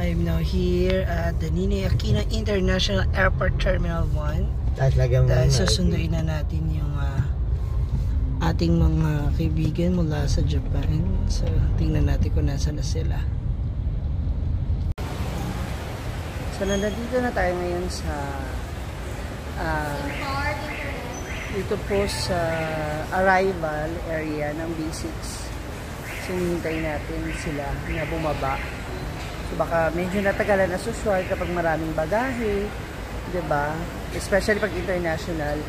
I'm now here at the Ninoy Aquino International Airport Terminal 1. Dahil susunduin na natin yung ating mga kaibigan mula sa Japan. So, tingnan natin kung nasa na sila. So, nandito na tayo ngayon sa dito po sa arrival area ng B6. So, hinihintay natin sila na bumaba. So, baka medyo natagalan as usual kapag maraming bagahe, diba? Especially pag international,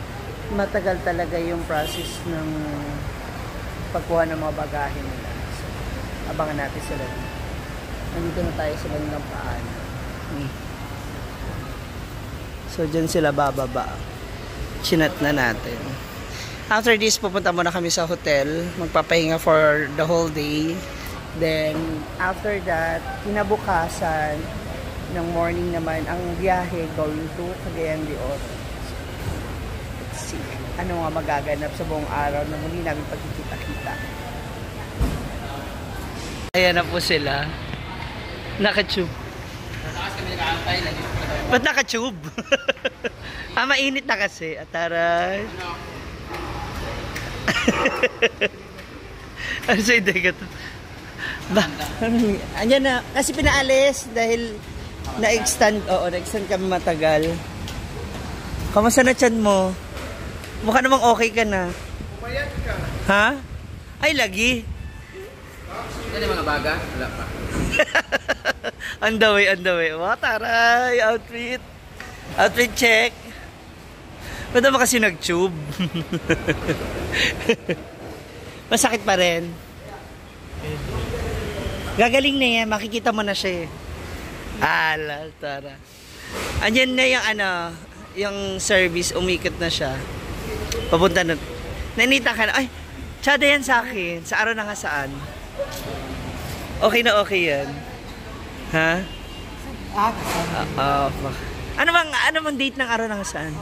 matagal talaga yung process ng pagkuha ng mga bagahe nila. So, abangan natin sila. Nandito na tayo sa bandang paan. So, dyan sila bababa. Chinat na natin. After this, pupunta muna kami sa hotel. Magpapahinga for the whole day. Then, after that, kinabukasan ng morning naman, ang biyahe going to Cagayan de Oro. Let's see. Ano nga magaganap sa buong araw na muli namin pagkikita-kita. Ayan na po sila. Naka-tube. Ba't naka-tube? Mainit na kasi. Ataray. Ano sa hindi ka to? Ba? Anyan na. Kasi pinaalis dahil na-extend. Oo, na-extend kami matagal. Kamusta na tiyan mo? Mukha namang okay ka na. Pumayat ka. Ha? Ay, lagi. Yan yung mga baga? Wala pa. On the way, on the way. Wow, taray. Outfit. Outfit check. Ba't naman kasi nag-tube? Masakit pa rin. Gagaling na yan. Makikita mo na siya eh. Ala, tara. Andyan na yung yung service. Umikot na siya. Papunta na. Nanita ka na. Ay, tsada yan sa akin. Sa araw na nga saan. Okay na okay yan. Ha? Ano bang date ng araw na nga saan?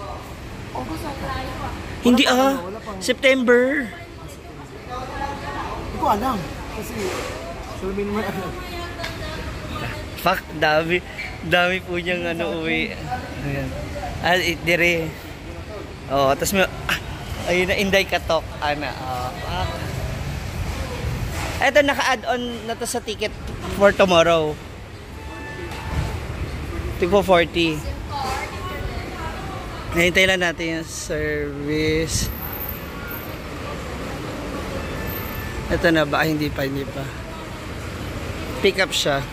Hindi September. Hindi ko alam. Kasi sabi naman alam. Fuck, dami po niyang uwi. Ayan. Dire. Oh, tapos may ayun na Inday Katok. Fuck. Ito naka-add on na to sa ticket for tomorrow. Tigpo 40. Nahintay lang natin yung service. Ito na ba? Hindi pa. Pick up siya.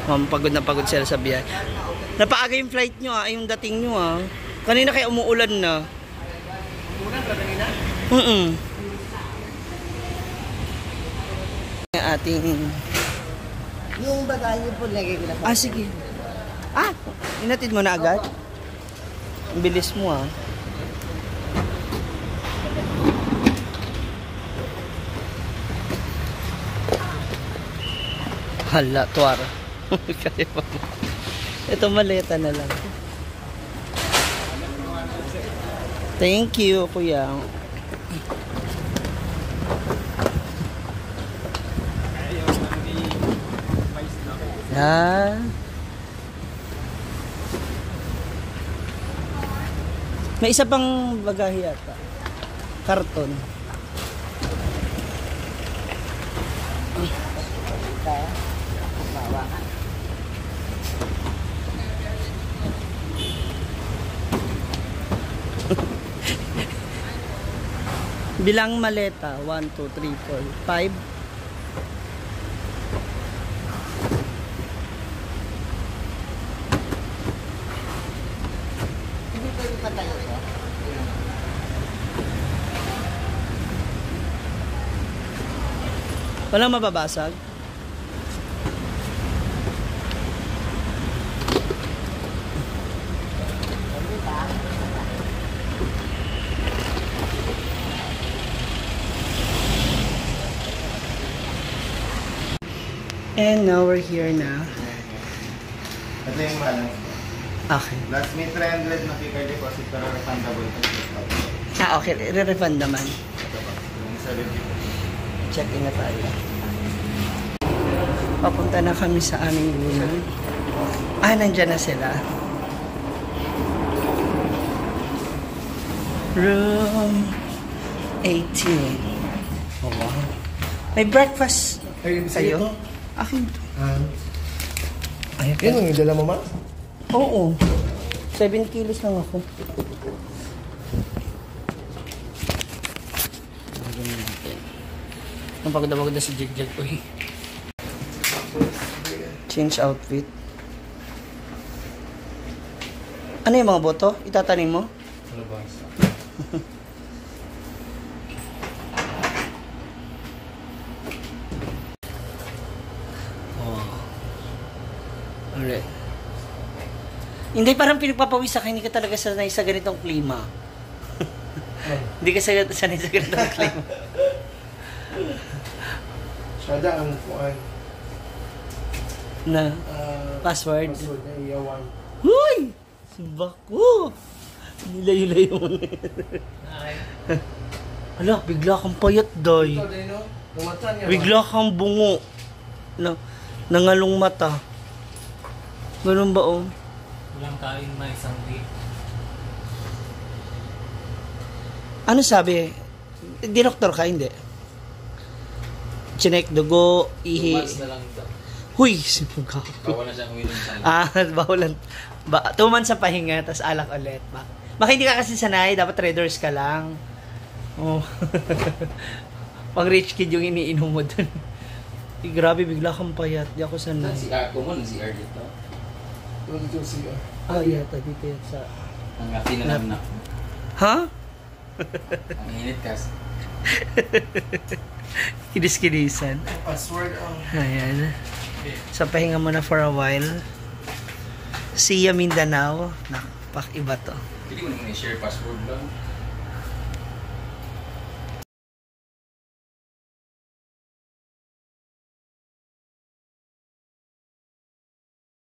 Pagod na pagod sila sa biyahe. Napaaga yung flight nyo yung dating nyo Kanina kaya umuulan na. Umuulan ka kanina? Yung ating... Yung bagahe po lagay ko na. Sige. Inatid mo na agad? Ang bilis mo Hala, tuwara. Ito maleta na lang. Thank you, kuya. May isa pang bagahe yata. Karton. Bilang maleta. 1, 2, 3, 4, 5. Hindi pwede patayo siya. Walang mababasag. And now we're here na. Ito yung balance. Okay. Last may 300 na kicker deposit pero refundable ito. Okay. Re-refund naman. Ito pa. Yung sa review. Check in na tayo. Papunta na kami sa aming room. Nandyan na sila. Room 18. Oh, wow. May breakfast. Ay, Sa'yo? Akin to. Ayun. Yan yung dala mo, ma? Oo. 7 kilos lang ako. Ang pagdabag na si Jigjag ko eh. Change outfit. Ano yung mga boto? Itatanim mo? Alright. Hindi, parang pinagpapawis sa akin, hindi ka talaga sanay sa ganitong klima. Hindi ka sanay sa ganitong klima. Sada ang kuan. Na, password. Password na iyawan. Huy! Subak ko! Nilayo-layo mo na yun. Ala, bigla kang payat, day. Ikaw din, no? Lumatan niya, Bigla kang bungo. Nangalong mata. Ganun ba, oh? Walang kain may isang day. Ano sabi? Dinoktor ka, hindi? Chinek, dugo, 2 ihi. months na lang ito. Huy! Sipag ako. Bawal na siyang uminom sa Bawal 2 months sa pahinga, tapos alak ulit. Baka hindi ka kasi sanay, dapat traders ka lang. Oh. Pang rich kid yung iniinom mo dun. Grabe, bigla kang payat. Di ako sanay. Si Ako mo, si R dito. Ito dito siya. Yata dito yan sa... Ang tinanam na. Ha? Ang init kas. Kinis-kinisan. Password ang... Ayan. Sa pahinga mo na for a while. See ya Mindanao. Napak iba to. Hindi mo naman i-share password lang.